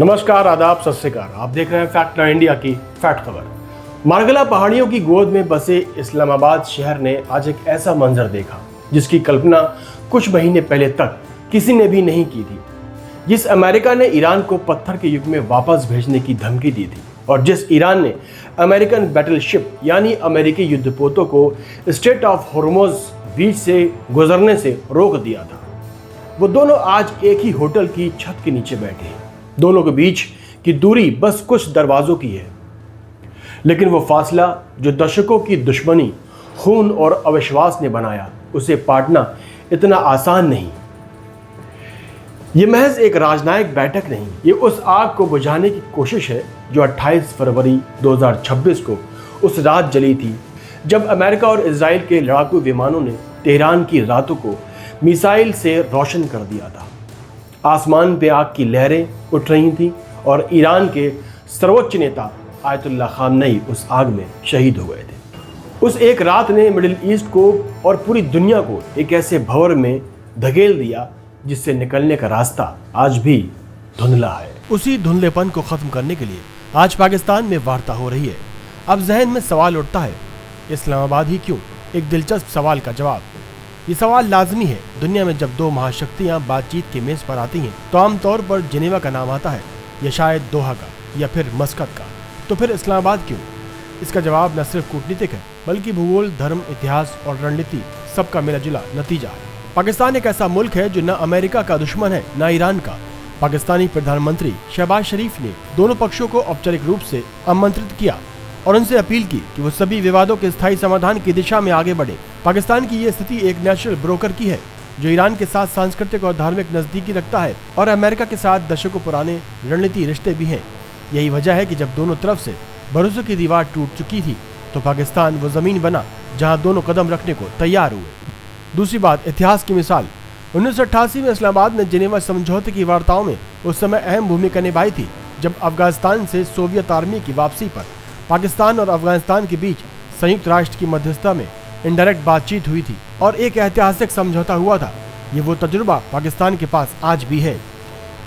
नमस्कार, आदाब, सत श्री अकाल। आप देख रहे हैं फैक्ट इंडिया की फैक्ट खबर। मार्गला पहाड़ियों की गोद में बसे इस्लामाबाद शहर ने आज एक ऐसा मंजर देखा जिसकी कल्पना कुछ महीने पहले तक किसी ने भी नहीं की थी। जिस अमेरिका ने ईरान को पत्थर के युग में वापस भेजने की धमकी दी थी और जिस ईरान ने अमेरिकन बैटलशिप यानी अमेरिकी युद्धपोतों को स्ट्रेट ऑफ हॉर्मुज़ बीच से गुजरने से रोक दिया था, वो दोनों आज एक ही होटल की छत के नीचे बैठे हैं। दोनों के बीच की दूरी बस कुछ दरवाजों की है, लेकिन वो फासला जो दशकों की दुश्मनी, खून और अविश्वास ने बनाया, उसे पाटना इतना आसान नहीं। ये महज एक राजनयिक बैठक नहीं, ये उस आग को बुझाने की कोशिश है जो 28 फरवरी 2026 को उस रात जली थी जब अमेरिका और इजराइल के लड़ाकू विमानों ने तेहरान की रातों को मिसाइल से रोशन कर दिया था। आसमान पे आग की लहरें उठ रही थीं और ईरान के सर्वोच्च नेता आयतुल्ला खामनेई उस आग में शहीद हो गए थे। उस एक रात ने मिडिल ईस्ट को और पूरी दुनिया को एक ऐसे भंवर में धकेल दिया जिससे निकलने का रास्ता आज भी धुंधला है। उसी धुंधलेपन को खत्म करने के लिए आज पाकिस्तान में वार्ता हो रही है। अब जहन में सवाल उठता है, इस्लामाबाद ही क्यों? एक दिलचस्प सवाल का जवाब। ये सवाल लाजमी है। दुनिया में जब दो महाशक्तियां बातचीत के मेज पर आती हैं तो आमतौर पर जिनेवा का नाम आता है या शायद दोहा का या फिर मस्कत का। तो फिर इस्लामाबाद क्यों? इसका जवाब न सिर्फ कूटनीतिक है बल्कि भूगोल, धर्म, इतिहास और रणनीति सबका मिला जुला नतीजा है। पाकिस्तान एक ऐसा मुल्क है जो न अमेरिका का दुश्मन है न ईरान का। पाकिस्तानी प्रधानमंत्री शहबाज शरीफ ने दोनों पक्षों को औपचारिक रूप से आमंत्रित किया और उनसे अपील की कि वो सभी विवादों के स्थायी समाधान की दिशा में आगे बढ़े। पाकिस्तान की ये स्थिति एक नेचुरल ब्रोकर की है जो ईरान के साथ सांस्कृतिक और धार्मिक नजदीकी रखता है और अमेरिका के साथ दशकों पुराने रणनीति रिश्ते भी हैं। यही वजह है कि जब दोनों तरफ से भरोसे की दीवार टूट चुकी थी तो पाकिस्तान वो जमीन बना जहाँ दोनों कदम रखने को तैयार हुए। दूसरी बात, इतिहास की मिसाल। 1988 में इस्लामाबाद ने जिनेवा समझौते की वार्ताओं में उस समय अहम भूमिका निभाई थी जब अफगानिस्तान से सोवियत आर्मी की वापसी पर पाकिस्तान और अफगानिस्तान के बीच संयुक्त राष्ट्र की मध्यस्थता में इनडायरेक्ट बातचीत हुई थी और एक ऐतिहासिक समझौता हुआ था। ये वो तजुर्बा पाकिस्तान के पास आज भी है।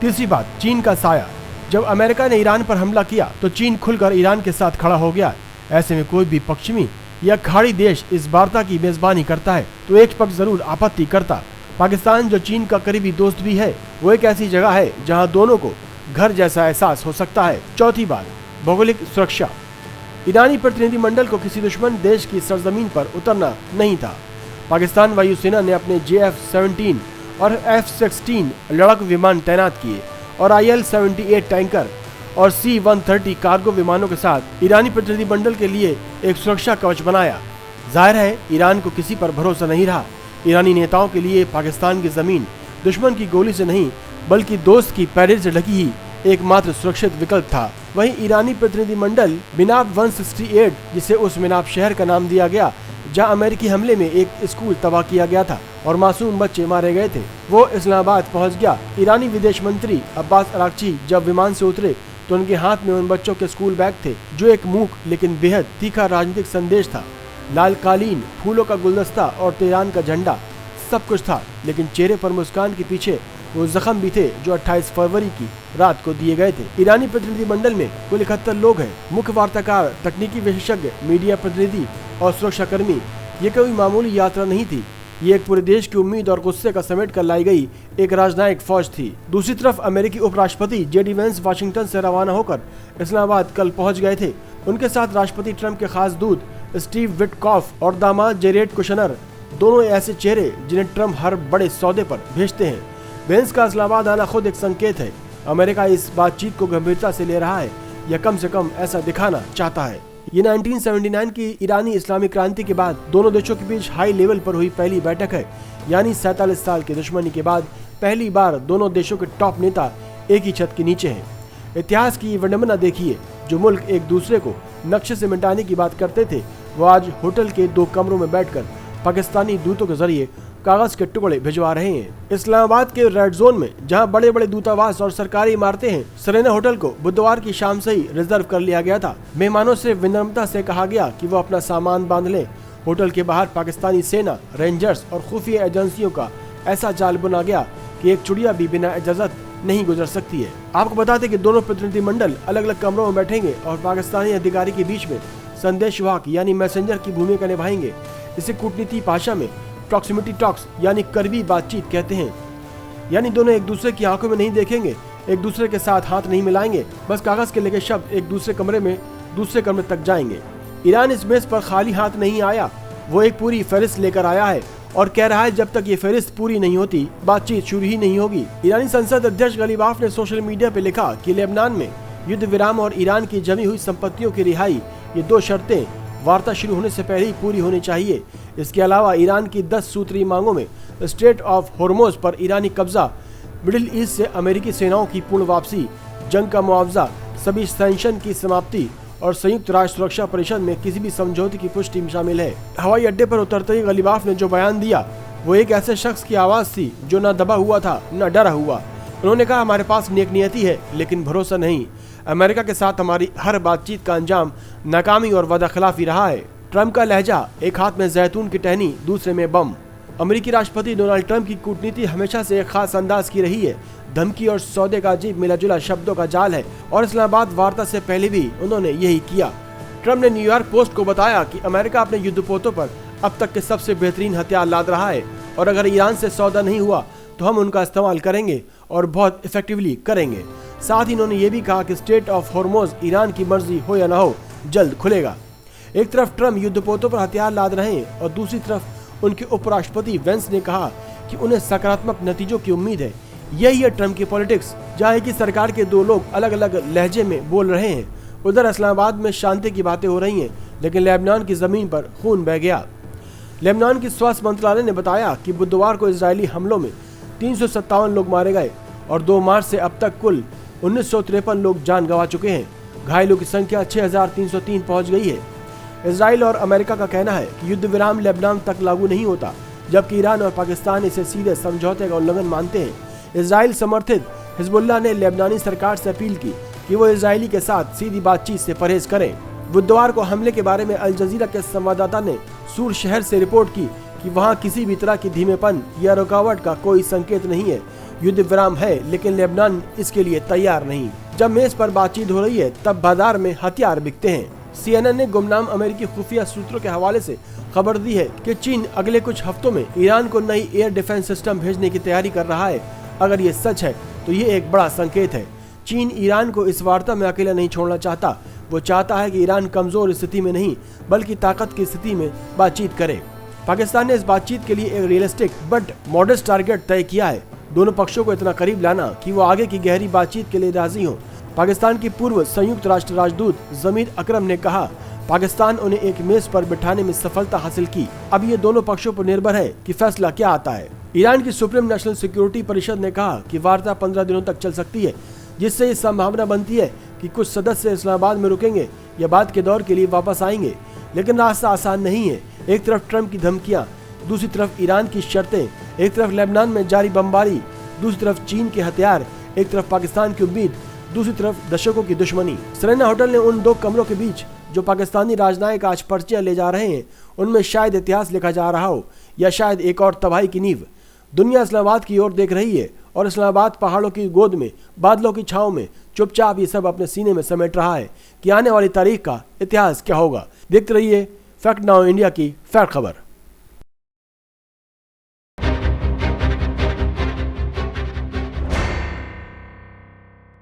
तीसरी बात, चीन का साया। जब अमेरिका ने ईरान पर हमला किया तो चीन खुलकर ईरान के साथ खड़ा हो गया। ऐसे में कोई भी पश्चिमी या खाड़ी देश इस वार्ता की मेजबानी करता है तो एक पक्ष जरूर आपत्ति करता। पाकिस्तान जो चीन का करीबी दोस्त भी है, वो एक ऐसी जगह है जहाँ दोनों को घर जैसा एहसास हो सकता है। चौथी बात, भौगोलिक सुरक्षा। ईरानी प्रतिनिधिमंडल को किसी दुश्मन देश की सरजमीन पर उतरना नहीं था। पाकिस्तान वायुसेना ने अपने JF-17 और F-16 लड़ाकू विमान तैनात किए और IL-78 टैंकर और C-130 कार्गो विमानों के साथ ईरानी प्रतिनिधिमंडल के लिए एक सुरक्षा कवच बनाया। जाहिर है ईरान को किसी पर भरोसा नहीं रहा। ईरानी नेताओं के लिए पाकिस्तान की जमीन दुश्मन की गोली से नहीं बल्कि दोस्त की पैरेड से ढकी ही एकमात्र सुरक्षित विकल्प था। वहीं ईरानी प्रतिनिधिमंडल मिनाब 168, जिसे उस मिनाब शहर का नाम दिया गया जहां अमेरिकी हमले में एक स्कूल तबाह किया गया था और मासूम बच्चे मारे गए थे, वो इस्लामाबाद पहुंच गया। ईरानी विदेश मंत्री अब्बास अरागची जब विमान से उतरे तो उनके हाथ में उन बच्चों के स्कूल बैग थे जो एक मूक लेकिन बेहद तीखा राजनीतिक संदेश था। लाल कालीन, फूलों का गुलदस्ता और तेहरान का झंडा, सब कुछ था, लेकिन चेहरे पर मुस्कान के पीछे वो जख्म भी थे जो 28 फरवरी की रात को दिए गए थे। ईरानी प्रतिनिधिमंडल में कुल 71 लोग हैं। मुख्य वार्ताकार, तकनीकी विशेषज्ञ, मीडिया प्रतिनिधि और सुरक्षा कर्मी। ये कोई मामूली यात्रा नहीं थी, ये एक पूरे देश की उम्मीद और गुस्से का समेट कर लाई गई एक राजनयिक फौज थी। दूसरी तरफ अमेरिकी उपराष्ट्रपति JD वेंस वाशिंगटन से रवाना होकर इस्लामाबाद कल पहुंच गए थे। उनके साथ राष्ट्रपति ट्रंप के खास दूत स्टीव विटकॉफ और दामाद जेरेड कुशनर, दोनों ऐसे चेहरे जिन्हें ट्रंप हर बड़े सौदे पर भेजते हैं। वेंस का इस्लामाबाद आना खुद एक संकेत है। अमेरिका इस बातचीत को गंभीरता से ले रहा है या कम से कम ऐसा दिखाना चाहता है। ये 1979 की ईरानी इस्लामी क्रांति के बाद दोनों देशों के बीच हाई लेवल पर हुई पहली बैठक है। यानी 47 साल की दुश्मनी के बाद पहली बार दोनों देशों के टॉप नेता एक ही छत के नीचे हैं। इतिहास की विडंबना देखिए, जो मुल्क एक दूसरे को नक्शे से मिटाने की बात करते थे वो आज होटल के 2 कमरों में बैठकर पाकिस्तानी दूतों के जरिए कागज के टुकड़े भिजवा रहे हैं। इस्लामाबाद के रेड जोन में जहां बड़े बड़े दूतावास और सरकारी इमारतें हैं, सेरेना होटल को बुधवार की शाम से ही रिजर्व कर लिया गया था। मेहमानों से विनम्रता से कहा गया कि वो अपना सामान बांध लें। होटल के बाहर पाकिस्तानी सेना, रेंजर्स और खुफिया एजेंसियों का ऐसा जाल बुना गया कि एक चिड़िया भी बिना इजाजत नहीं गुजर सकती है। आपको बता दें कि दोनों प्रतिनिधिमंडल अलग अलग कमरों में बैठेंगे और पाकिस्तानी अधिकारी के बीच में संदेशवाहक यानी मैसेंजर की भूमिका निभाएंगे। इसे कूटनीति भाषा में प्रॉक्सिमिटी टॉक्स यानी करीबी बातचीत कहते हैं। यानी दोनों एक दूसरे की आंखों में नहीं देखेंगे, एक दूसरे के साथ हाथ नहीं मिलाएंगे, बस कागज के लिखे शब्द एक दूसरे कमरे में दूसरे कमरे तक जाएंगे। ईरान इस मेज पर खाली हाथ नहीं आया, वो एक पूरी फहरिस्त लेकर आया है और कह रहा है जब तक ये फहरिस्त पूरी नहीं होती बातचीत शुरू ही नहीं होगी। ईरानी संसद अध्यक्ष गलीबाफ ने सोशल मीडिया पे लिखा कि लेबनान में युद्ध विराम और ईरान की जमी हुई संपत्तियों की रिहाई, ये 2 शर्तें वार्ता शुरू होने से पहले ही पूरी होनी चाहिए। इसके अलावा ईरान की 10 सूत्री मांगों में स्ट्रेट ऑफ होर्मुज पर ईरानी कब्जा, मिडिल ईस्ट से अमेरिकी सेनाओं की पूर्ण वापसी, जंग का मुआवजा, सभी सैंक्शन की समाप्ति और संयुक्त राष्ट्र सुरक्षा परिषद में किसी भी समझौते की पुष्टि शामिल है। हवाई अड्डे पर उतरते ही गलीबाफ ने जो बयान दिया वो एक ऐसे शख्स की आवाज थी जो न दबा हुआ था न डरा हुआ। उन्होंने कहा, हमारे पास नेक नियति है लेकिन भरोसा नहीं। अमेरिका के साथ हमारी हर बातचीत का अंजाम नाकामी और वादा खिलाफी रहा है। ट्रंप का लहजा, एक हाथ में जैतून की टहनी, दूसरे में बम। अमेरिकी राष्ट्रपति डोनाल्ड ट्रंप की कूटनीति हमेशा से एक खास अंदाज की रही है। धमकी और सौदे का अजीब मिलाजुला शब्दों का जाल है और इस्लामाबाद वार्ता से पहले भी उन्होंने यही किया। ट्रंप ने न्यूयॉर्क पोस्ट को बताया कि अमेरिका अपने युद्धपोतों पर अब तक के सबसे बेहतरीन हथियार लाद रहा है और अगर ईरान से सौदा नहीं हुआ तो हम उनका इस्तेमाल करेंगे और बहुत इफेक्टिवली करेंगे। साथ ही उन्होंने ये भी कहा कि स्ट्रेट ऑफ होर्मुज ईरान की मर्जी हो या न हो जल्द खुलेगा। एक तरफ ट्रंप युद्धपोतों पर हथियार लाद रहे हैं और दूसरी तरफ उनके उपराष्ट्रपति वेंस ने कहा कि उन्हें सकारात्मक नतीजों की उम्मीद है। यही है ट्रंप की पॉलिटिक्स, जहाँ की सरकार के 2 लोग अलग अलग लहजे में बोल रहे हैं। उधर इस्लामाबाद में शांति की बातें हो रही हैं, लेकिन लेबनान की जमीन पर खून बह गया। लेबनान की स्वास्थ्य मंत्रालय ने बताया कि बुधवार को इजरायली हमलों में 357 लोग मारे गए और 2 मार्च से अब तक कुल 1953 लोग जान गंवा चुके हैं। घायलों की संख्या 6303 पहुंच गई है। इजराइल और अमेरिका का कहना है कि युद्ध विराम लेबनान तक लागू नहीं होता, जबकि ईरान और पाकिस्तान इसे सीधे समझौते का उल्लंघन मानते हैं। इजराइल समर्थित हिजबुल्लाह ने लेबनानी सरकार से अपील की कि वो इजरायली के साथ सीधी बातचीत से परहेज करें। बुधवार को हमले के बारे में अल जजीरा के संवाददाता ने सूर शहर से रिपोर्ट की कि वहां किसी भी तरह की धीमेपन या रुकावट का कोई संकेत नहीं है। युद्ध विराम है लेकिन लेबनान इसके लिए तैयार नहीं। जब मेज पर बातचीत हो रही है तब बाजार में हथियार बिकते हैं। CNN ने गुमनाम अमेरिकी खुफिया सूत्रों के हवाले से खबर दी है कि चीन अगले कुछ हफ्तों में ईरान को नई एयर डिफेंस सिस्टम भेजने की तैयारी कर रहा है। अगर ये सच है तो ये एक बड़ा संकेत है। चीन ईरान को इस वार्ता में अकेला नहीं छोड़ना चाहता। वो चाहता है कि ईरान कमजोर स्थिति में नहीं बल्कि ताकत की स्थिति में बातचीत करे। पाकिस्तान ने इस बातचीत के लिए एक रियलिस्टिक बट मॉडेस्ट टारगेट तय किया है, दोनों पक्षों को इतना करीब लाना कि वो आगे की गहरी बातचीत के लिए राजी हों। पाकिस्तान की पूर्व संयुक्त राष्ट्र राजदूत जमीर अकरम ने कहा, पाकिस्तान उन्हें एक मेज पर बिठाने में सफलता हासिल की। अब ये दोनों पक्षों पर निर्भर है कि फैसला क्या आता है। ईरान की सुप्रीम नेशनल सिक्योरिटी परिषद ने कहा कि वार्ता 15 दिनों तक चल सकती है, जिससे ये संभावना बनती है कि कुछ सदस्य इस्लामाबाद में रुकेंगे या बाद के दौर के लिए वापस आएंगे। लेकिन रास्ता आसान नहीं है। एक तरफ ट्रंप की धमकियां, दूसरी तरफ ईरान की शर्तें, एक तरफ लेबनान में जारी बमबारी, दूसरी तरफ चीन के हथियार, एक तरफ पाकिस्तान की उम्मीद, दूसरी तरफ दशकों की दुश्मनी। सेरेना होटल ने उन 2 कमरों के बीच जो पाकिस्तानी राजनायक आज पर्चियां ले जा रहे हैं, उनमें शायद इतिहास लिखा जा रहा हो या शायद एक और तबाही की नींव। दुनिया इस्लामाबाद की ओर देख रही है और इस्लामाबाद पहाड़ों की गोद में बादलों की छांव में चुपचाप ये सब अपने सीने में समेट रहा है कि आने वाली तारीख का इतिहास क्या होगा। देखते रहिए फैक्ट नाउ इंडिया की फैक्ट खबर।